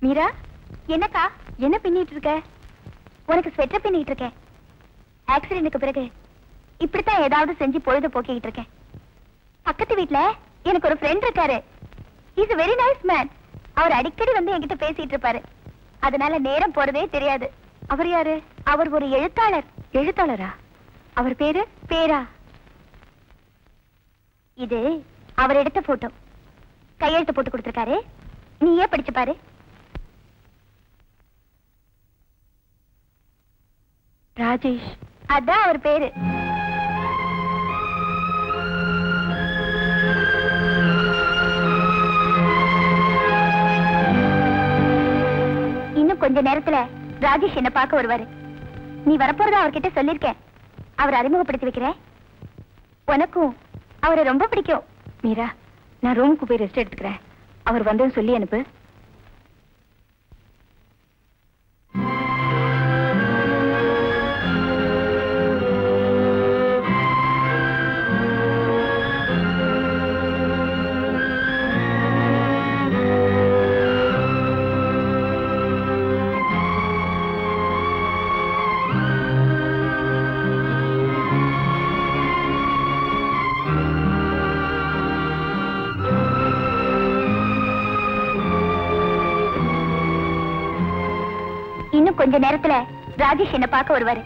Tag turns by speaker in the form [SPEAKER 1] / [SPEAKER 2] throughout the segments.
[SPEAKER 1] மீரா, என்னக்கா? என்ன பின்னிட்டு இருக்க? உனக்கு ஸ்வெட்டர் பின்னிட்டு இருக்கேன். ஆக்சிடென்ட்க்கு பிறகு இப்படித்தான் ஏதாவது செஞ்சு பொழுது போக்கிட்டு இருக்கேன். பக்கத்து வீட்ல எனக்கு ஒரு ஃப்ரெண்ட் இருக்காரு. Is a very nice man. அவர் அடிக்கடி வந்து என்கிட்ட பேசிட்டு இருப்பாரு. அதனால நேரம் போறதே தெரியாது. அவர் யாரு? அவர் ஒரு எழுத்தாளர். எழுத்தாளரா? அவர் பேரா? இது அவர் எடுத்த போட்டோ. கையெழுத்து போட்டு கொடுத்திருக்காரு. நீயே படிச்சு பாரு. ராஜேஷ், அதான் அவர் பேரு. இன்னும் கொஞ்ச நேரத்துல ராஜேஷ் என்ன பார்க்க வருவாரு. நீ வரப்போறதா அவர்கிட்ட சொல்லிருக்கேன். அவர் அறிமுகப்படுத்தி வைக்கிறேன். உனக்கும் அவரை ரொம்ப பிடிக்கும். மீரா, நான் ரூமுக்கு போய் ரெஸ்ட் எடுத்துக்கிறேன். அவர் வந்து சொல்லி அனுப்பு. இன்னும் கொஞ்ச நேரத்துல ராஜேஷ் என்ன பார்க்க வருவாரு.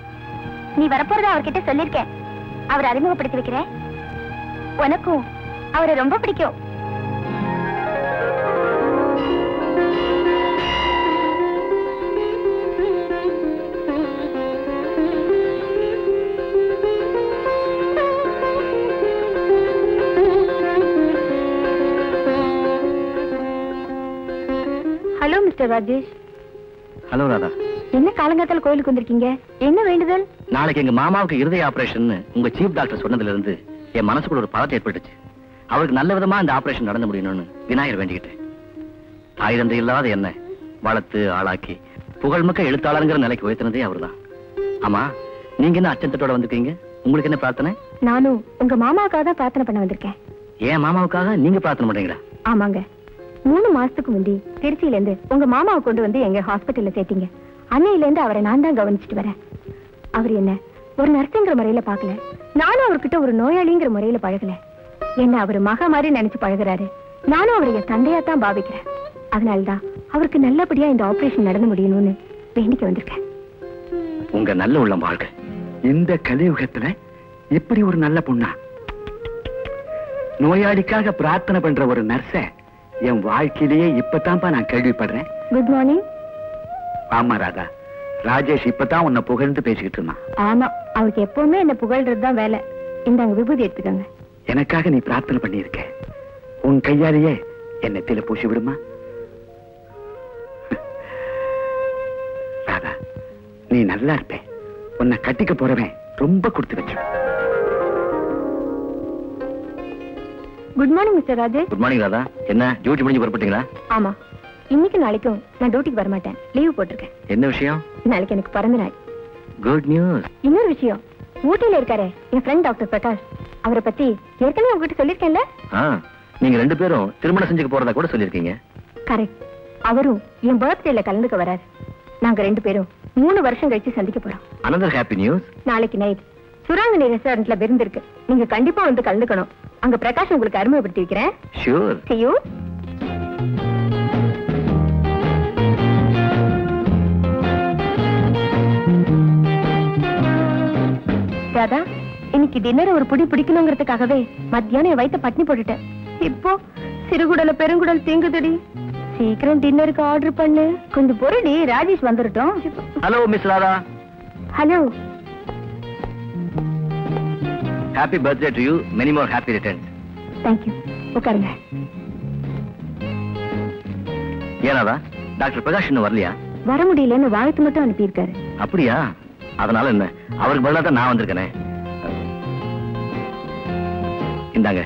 [SPEAKER 1] நீ வரப்போறதா அவர்கிட்ட சொல்லிருக்கேன். அவர் அறிமுகப்படுத்தி வைக்கிறேன். உனக்கும் அவரை ரொம்ப பிடிக்கும். Hello mister Rajesh.
[SPEAKER 2] Hello Radha.
[SPEAKER 1] என்ன காலங்காத்தால கோயிலுக்கு வந்திருக்கீங்க? என்ன வேண்டுதல்?
[SPEAKER 2] நாளைக்கு எங்க மாமாவுக்கு இருதய ஆபரேஷன் உங்க சீஃப் டாக்டர் சொன்னதுல இருந்து என் மனசுக்குள்ள ஒரு பதட்டம் ஏற்பட்டுச்சு. அவருக்கு நல்ல விதமா இந்த ஆபரேஷன் நடந்து முடியணும்னு விநாயகர் வேண்டிக்கிட்டேன். தாய் தந்தை இல்லாத என்ன வளர்த்து ஆளாக்கி புகழ்மிக்க எழுத்தாளருங்கிற நிலைக்கு உயர்த்தினதே அவர்தான். ஆமா, நீங்க என்ன அச்சத்தோட வந்திருக்கீங்க? உங்களுக்கு என்ன பிரார்த்தனை?
[SPEAKER 1] நானும் உங்க மாமாவுக்காக தான் பிரார்த்தனை பண்ண வந்திருக்கேன்.
[SPEAKER 2] ஏன் மாமாவுக்காக நீங்க பிரார்த்தனை பண்றீங்களா?
[SPEAKER 1] ஆமாங்க. 3 மாசத்துக்கு முந்தி திருச்சியில இருந்து உங்க மாமாவை கொண்டு வந்து எங்க ஹாஸ்பிட்டல்ல சேர்த்தீங்க. அன்னையில இருந்து அவரை நான் தான் கவனிச்சுட்டு வரேன். அவர் என்ன ஒரு நர்ஸுங்கிற முறையில பாக்கல. நானும் அவர்கிட்ட ஒரு நோயாளிங்கிற முறையில பழகல. என்ன அவர் மக மாதிரி நினைச்சு பழகுறாரு. நானும் அவரை என் தந்தையா தான் பாவிக்கிறேன். அதனாலதான் அவருக்கு நல்லபடியா இந்த ஆபரேஷன் நடந்து முடியணும்னு வேண்டிக்க வந்திருக்கேன்.
[SPEAKER 2] உங்க நல்ல உள்ளம் வாழ்க.
[SPEAKER 3] இந்த கலியுகத்துல இப்படி ஒரு நல்ல பொண்ணா? நோயாளிக்காக பிரார்த்தனை பண்ற ஒரு நர்ஸ என் வாழ்க்கையிலேயே இப்பதான்ப்பா நான் கேள்விப்படுறேன்.
[SPEAKER 1] Good morning.
[SPEAKER 3] ஆமா ராதா, ராஜேஷ் இப்பதான் உன்னை புகழ்ந்து பேசிக்கிட்டு இருந்தான்.
[SPEAKER 1] ஆமா, அவருக்கு எப்பவுமே என்ன புகழ்றதுதான் வேலை. இந்தாங்க விபூதி எடுத்துக்கோங்க.
[SPEAKER 3] எனக்காக நீ பிரார்த்தனை பண்ணியிருக்க. உன் கையாலேயே என் நெத்தியில பூசி விடுமா? ராதா, நீ நல்லா இருப்ப. உன்னை கட்டிக்க போறவன் ரொம்ப கொடுத்து வச்சு.
[SPEAKER 1] Good morning mister Rajesh.
[SPEAKER 2] Good morning Radha. என்ன டியூட்டி முடிஞ்சு புறப்பட்டீங்களா?
[SPEAKER 1] ஆமா, இன்னைக்கு நாளைக்கும் நான் டியூட்டிக்கு வர மாட்டேன். லீவ் போட்டிருக்கேன்.
[SPEAKER 2] என்ன விஷயம்?
[SPEAKER 1] நாளைக்கு எனக்கு பிறந்த நாள்.
[SPEAKER 2] Good news.
[SPEAKER 1] இன்னொரு விஷயம், ஊட்டியில இருக்காரு என் ஃப்ரெண்ட் டாக்டர் பிரகாஷ். அவரை பத்தி ஏற்கனவே உங்ககிட்ட சொல்லிருக்கேன்ல?
[SPEAKER 2] நீங்க 2 பேரும் திருமணம் செஞ்சுக்க போறதா கூட சொல்லிருக்கீங்க.
[SPEAKER 1] கரெக்ட். அவரும் என் பர்த்டேல கலந்துக்க வராரு. நாங்க 2 பேரும் 3 வருஷம் கழிச்சு சந்திக்க போறோம்.
[SPEAKER 2] another happy news.
[SPEAKER 1] நாளைக்கு நைட் சுராங்கனி ரெஸ்டாரண்ட்ல விருந்து இருக்கு. நீங்க கண்டிப்பா வந்து கலந்துக்கணும். அங்க பிரகாஷ் உங்களுக்கு அறிமுகப்படுத்தி வைக்கிறேன்.
[SPEAKER 2] Sure.
[SPEAKER 1] See you. ராதா, இன்னைக்கு டின்னர் ஒரு புடி பிடிக்கணுங்கிறதுக்காகவே மத்தியானம் என் வயித்தை பட்டினி போட்டுட்டேன். இப்போ சிறுகுடல பெருங்குடல் தீங்குதடி. சீக்கிரம் டின்னருக்கு ஆர்டர் பண்ணு. கொஞ்சம் பொருடி, ராஜேஷ் வந்துடட்டும்.
[SPEAKER 2] Hello miss Radha.
[SPEAKER 1] Hello.
[SPEAKER 2] Happy birthday to you. Many more happy returns.
[SPEAKER 1] Thank you. உட்காருங்க.
[SPEAKER 2] ஏனாதா டாக்டர் பிரகாஷ் இன்னும் வரலையா?
[SPEAKER 1] வர முடியலன்னு வாழ்த்து மட்டும் அனுப்பியிருக்காரு.
[SPEAKER 2] அப்படியா? அதனால என்ன, அவருக்கு பதிலா தான் நான் வந்திருக்கேனே. இந்தாங்க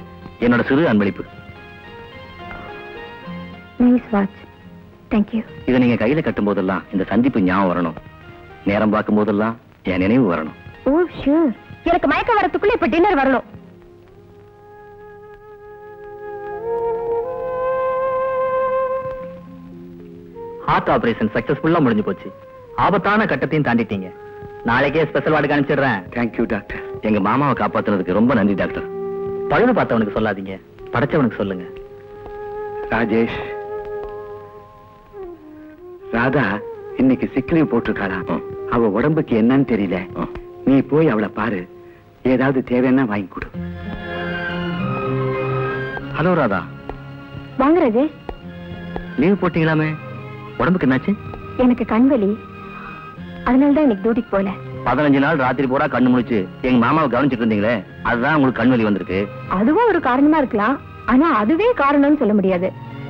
[SPEAKER 2] என்னோட சிறு அன்பளிப்பு.
[SPEAKER 1] Nice watch. Thank you.
[SPEAKER 2] இதை நீங்க கையில கட்டும் போதெல்லாம் இந்த சந்திப்பு ஞாபகம் வரணும். நேரம் பார்க்கும் போதெல்லாம் என் நினைவு வரணும்.
[SPEAKER 1] ஓ ஷூர். எனக்கு மயக்கம் வரத்துக்குள்ள இப்ப டின்னர் வரணும்.
[SPEAKER 2] ஹார்ட் ஆபரேஷன் சக்சஸ்ஃபுல்லா முடிஞ்சு போச்சு. ஆபத்தான கட்டத்தையும் தாண்டிட்டீங்க. நாளைக்கே ஸ்பெஷல் வார்டுக்கு அனுப்பிச்சிடுறேன்.
[SPEAKER 3] Thank you doctor.
[SPEAKER 2] எங்க மாமாவை காப்பாத்துனதுக்கு ரொம்ப நன்றி டாக்டர். பழுது பார்த்தவனுக்கு சொல்லாதீங்க, படைச்சவனுக்கு சொல்லுங்க.
[SPEAKER 3] ராஜேஷ், ராதா இன்னைக்கு சிக் லீவ் போட்டிருக்காளாம். அவ உடம்புக்கு என்னன்னு தெரியல. நீ போய் அவளை பாரு, ஏதாவது தேவைன்னா வாங்கி கொடு.
[SPEAKER 2] ஹலோ ராதா.
[SPEAKER 1] வாங்க ராஜேஷ்.
[SPEAKER 2] லீவ் போட்டீங்களாமே, உடம்புக்கு என்னாச்சு?
[SPEAKER 1] எனக்கு கண்வலி, அதனாலதான் இன்னைக்கு டியூட்டிக்கு போல.
[SPEAKER 2] 15 நாள் ராத்திரி பூரா கண்ணு முடிச்சு எங்க மாமாவை கவனிச்சிட்டு இருந்தீங்களே, அதுதான் உங்களுக்கு கண்வலி வந்திருக்கு.
[SPEAKER 1] அதுவும் ஒரு காரணமா இருக்கலாம், ஆனா அதுவே காரணம்னு சொல்ல முடியாது.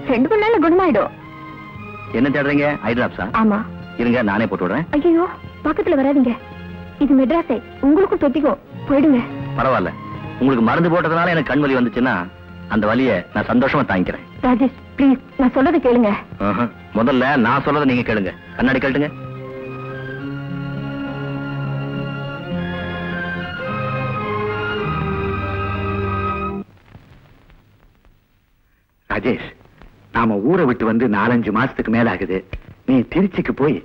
[SPEAKER 1] 2 நாள்ல குணமாயிடும்.
[SPEAKER 2] என்ன தேடுறீங்க? ஐ டிராப்ஸா?
[SPEAKER 1] ஆமா.
[SPEAKER 2] இருங்க, நானே போட்டு விடுறேன்.
[SPEAKER 1] ஐயோ, பக்கத்துல வராதீங்க, இது மெட்ராஸே, உங்களுக்கும் தொத்திக்கும், போயிடுங்க.
[SPEAKER 2] பரவாயில்ல, உங்களுக்கு மருந்து போட்டதுனால எனக்கு கண் வலி வந்துச்சுன்னா அந்த வலியை நான் சந்தோஷமா தாங்கிக்கிறேன்.
[SPEAKER 1] ராஜேஷ் ப்ளீஸ், நான் சொல்றதை கேளுங்க.
[SPEAKER 2] முதல்ல நான் சொல்றதை நீங்க கேளுங்க. கண்ணாடி கழட்டுங்க.
[SPEAKER 3] ராஜேஷ், நாம ஊரை விட்டு வந்து 4-5 மாசத்துக்கு மேல ஆகுது. நீ திருச்சிக்கு போய்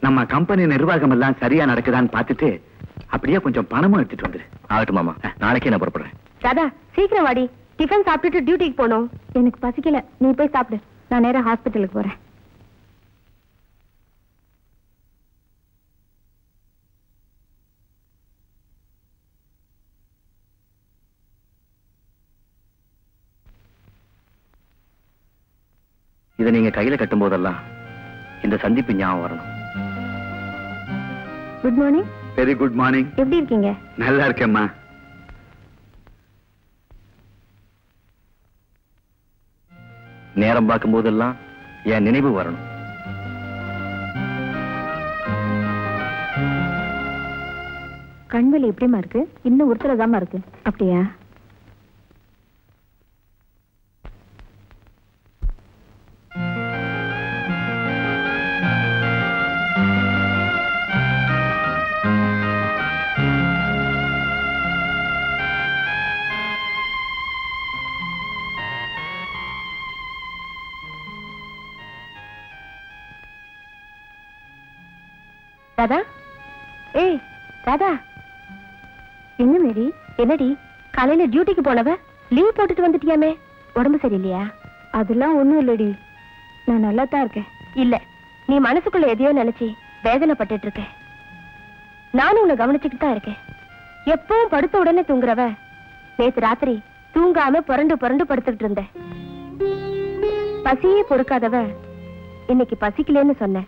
[SPEAKER 3] நம்ம கம்பெனி நிர்வாகம் எல்லாம் சரியா நடக்குதான்னு பார்த்துட்டு அப்படியே கொஞ்சம் பணமும் எடுத்துட்டு வந்துரு.
[SPEAKER 2] ஆகட்டும் மாமா, நாளைக்கே நான் புறப்படுறேன்.
[SPEAKER 1] ராதா சீக்கிரம் வாடி, டிஃபன் சாப்பிட்டுட்டு டியூட்டிக்கு போனோம். எனக்கு பசிக்கல, நீ போய் சாப்பிடு, நான் நேரா ஹாஸ்பிட்டலுக்கு போறேன்.
[SPEAKER 2] இதை நீங்க கையில கட்டும் போதெல்லாம் இந்த சந்திப்பு ஞாபகம் வரணும்.
[SPEAKER 1] Good morning.
[SPEAKER 3] Very good morning.
[SPEAKER 1] எப்படி இருக்கீங்க?
[SPEAKER 3] நல்லா இருக்கேம்மா.
[SPEAKER 2] நேரம் பார்க்கும் போதெல்லாம் என் நினைவு வரணும்.
[SPEAKER 1] கண்வலி எப்படிமா இருக்கு? இன்னும் ஒருத்தரதாமா இருக்கு. அப்படியா? ராதா, ஏய் ராதா. என்ன மேரி, என்னடி காலையில டியூட்டிக்கு போனவ லீவ் போட்டுட்டு வந்துட்டியாமே, உடம்பு சரியில்லையா? அதெல்லாம் ஒண்ணும் இல்லடி, நான் நல்லா தான் இருக்கேன். இல்ல, நீ மனசுக்குள்ள எதையோ நினைச்சு வேதனைப்பட்டு இருக்க. நானும் உன்னை கவனிச்சுக்கிட்டு தான் இருக்கேன். எப்பவும் படுத்த உடனே தூங்குறவ நேத்து ராத்திரி தூங்காம புரண்டு புரண்டு படுத்துக்கிட்டு இருந்த. பசியே பொறுக்காதவ இன்னைக்கு பசிக்கலன்னு சொன்ன.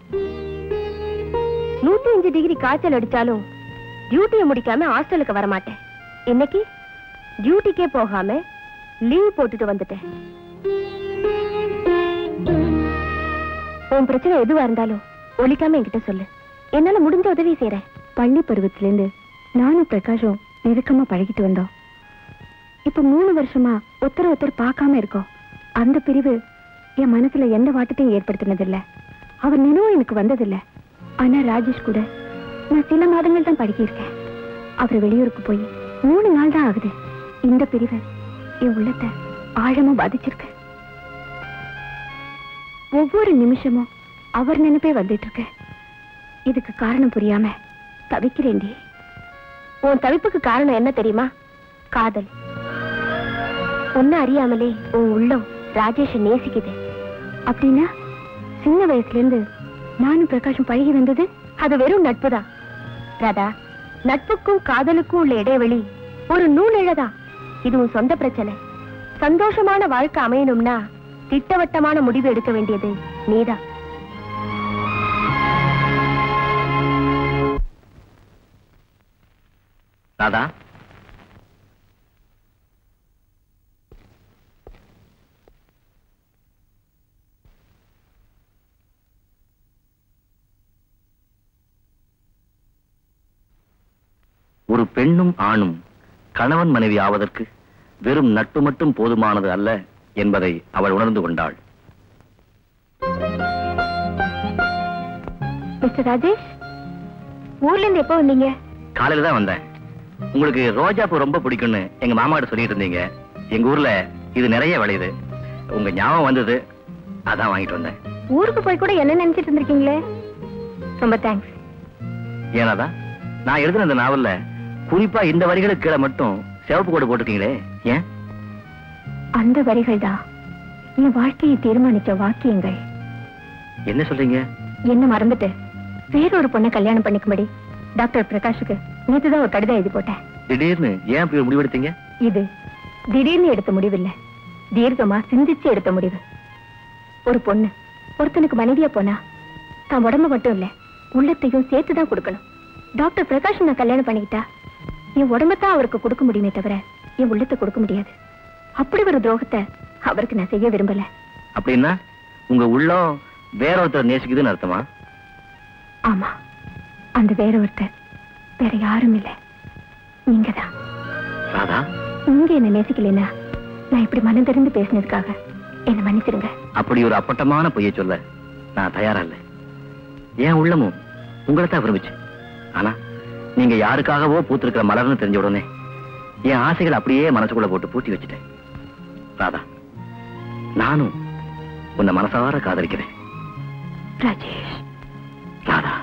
[SPEAKER 1] 105 டிகிரி காய்ச்சல் அடிச்சாலும் டியூட்டியை முடிக்காம ஹாஸ்டலுக்கு வரமாட்டேன். இன்னைக்கு டியூட்டிக்கே போகாம லீவ் போட்டுட்டு வந்துட்டேன். உன் பிரச்சனை எதுவா இருந்தாலும் ஒலிக்காம என்கிட்ட சொல்லு, என்னால முடிஞ்ச உதவி செய்யறேன். பள்ளி பருவத்திலிருந்து நானும் பிரகாஷும் நெருக்கமா பழகிட்டு வந்தோம். இப்ப 3 வருஷமா ஒருத்தர் பார்க்காம இருக்கோம். அந்த பிரிவு என் மனசுல எந்த வாட்டத்தையும் ஏற்படுத்தினதில்லை. அவர் நினைவும் எனக்கு வந்ததில்லை. ஆனா ராஜேஷ் கூட நான் சில மாதங்கள் தான் பழகியிருக்கேன். அவர் வெளியூருக்கு போய் 3 நாள் தான் ஆகுது. இந்த பிரிவு என் உள்ளத்தை ஆழமா பாதிச்சிருக்க. ஒவ்வொரு நிமிஷமும் அவர் நினைப்பே வந்துட்டு இருக்க. இதுக்கு காரணம் புரியாம தவிக்கிறேன்டி. உன் தவிப்புக்கு காரணம் என்ன தெரியுமா? காதல். ஒன்னு அறியாமலே உன் உள்ளம் ராஜேஷை நேசிக்குது. அப்படின்னா சின்ன வயசுல இருந்து நானும் பிரகாஷும் பழகி வந்தது அது வெறும் நட்புதான். ராதா, நட்புக்கும் காதலுக்கும் உள்ள இடைவெளி ஒரு நூலிழதான். இது உன் சொந்த பிரச்சனை. சந்தோஷமான வாழ்க்கை அமையணும்னா திட்டவட்டமான முடிவு எடுக்க வேண்டியது நீதான்.
[SPEAKER 2] ராதா, ஒரு பெண்ணும் ஆணும் கணவன் மனைவி ஆவதற்கு வெறும் நட்பு மட்டும் போதுமானது அல்ல என்பதை அவள் உணர்ந்து கொண்டாள்.
[SPEAKER 1] மிஸ்டர் ராஜேஷ், ஊர்ல இருந்து எப்போ வந்தீங்க?
[SPEAKER 2] காலையில தான் வந்தேன். உங்களுக்கு ரோஜா பூ ரொம்ப பிடிக்கும்னு எங்க மாமா கிட்ட சொல்லிட்டு இருந்தீங்க. எங்க ஊர்ல இது நிறைய விளையுது. உங்க ஞாபகம் வந்தது, அதான் வாங்கிட்டு வந்தேன்.
[SPEAKER 1] ஊருக்கு போய் கூட என்ன நினைச்சிட்டு இருந்திருக்கீங்களே. ரொம்ப தேங்க்ஸ்.
[SPEAKER 2] ஏனாதான் நான் எழுதின இந்த நாவல்ல குறிப்பா இந்த வரிகளுக்கு கீழே மட்டும் சிவப்பு கோடு போட்டிருக்கீங்களே, ஏன்?
[SPEAKER 1] அந்த வரிகள் தான் என் வாழ்க்கையை தீர்மானிச்ச வாக்கியங்கள்.
[SPEAKER 2] என்ன சொல்றீங்க?
[SPEAKER 1] என்ன மறந்துட்டு வேறொரு பொண்ணை கல்யாணம் பண்ணிக்கும்படி டாக்டர் பிரகாஷுக்கு நேற்றுதான் ஒரு கடிதம் எழுதி போட்டேன்.
[SPEAKER 2] திடீர்னு ஏன் இப்படி ஒரு முடிவெடுத்தீங்க?
[SPEAKER 1] இது திடீர்னு எடுத்த முடிவில்லை, தீர்க்கமா சிந்திச்சு எடுத்த முடிவு. ஒரு பொண்ணு ஒருத்தனுக்கு மனைவியா போனா தான் உடம்பு மட்டும் இல்ல உள்ளத்தையும் சேர்த்துதான் கொடுக்கணும். டாக்டர் பிரகாஷ் நான் கல்யாணம் பண்ணிக்கிட்டா என் உடம்பத்தான் அவருக்கு கொடுக்க முடியுமே தவிர என் உள்ளத்தை கொடுக்க முடியாது. அப்படி ஒரு துரோகத்தை அவருக்கு நான் செய்ய விரும்பல.
[SPEAKER 2] அப்படின்னா உங்க உள்ளம் வேற ஒருத்தர் நேசிக்குதுன்னு அர்த்தமா?
[SPEAKER 1] ஆமா, அந்த வேற ஒருத்தர் வேற யாரும் இல்ல, நீங்கதான்.
[SPEAKER 2] ராதா,
[SPEAKER 1] நீங்க என்ன நேசிக்கலைன்னா நான் இப்படி மனம் தெரிந்து பேசினதுக்காக என்ன மன்னிச்சிருங்க.
[SPEAKER 2] அப்படி ஒரு அப்பட்டமான பொய்யை சொல்ல நான் தயாரா இல்லை. என் உள்ளமும் உங்களை தான் விரும்பிச்சு. ஆனா நீங்க யாருக்காகவோ பூத்திருக்கிற மலர்னு தெரிஞ்ச உடனே என் ஆசைகள் அப்படியே மனசுக்குள்ள போட்டு பூட்டி வச்சுட்டேன். ராதா, நானும் உன்னை மனசார காதலிக்கிறேன்.
[SPEAKER 1] ராஜேஷ்.
[SPEAKER 2] ராதா.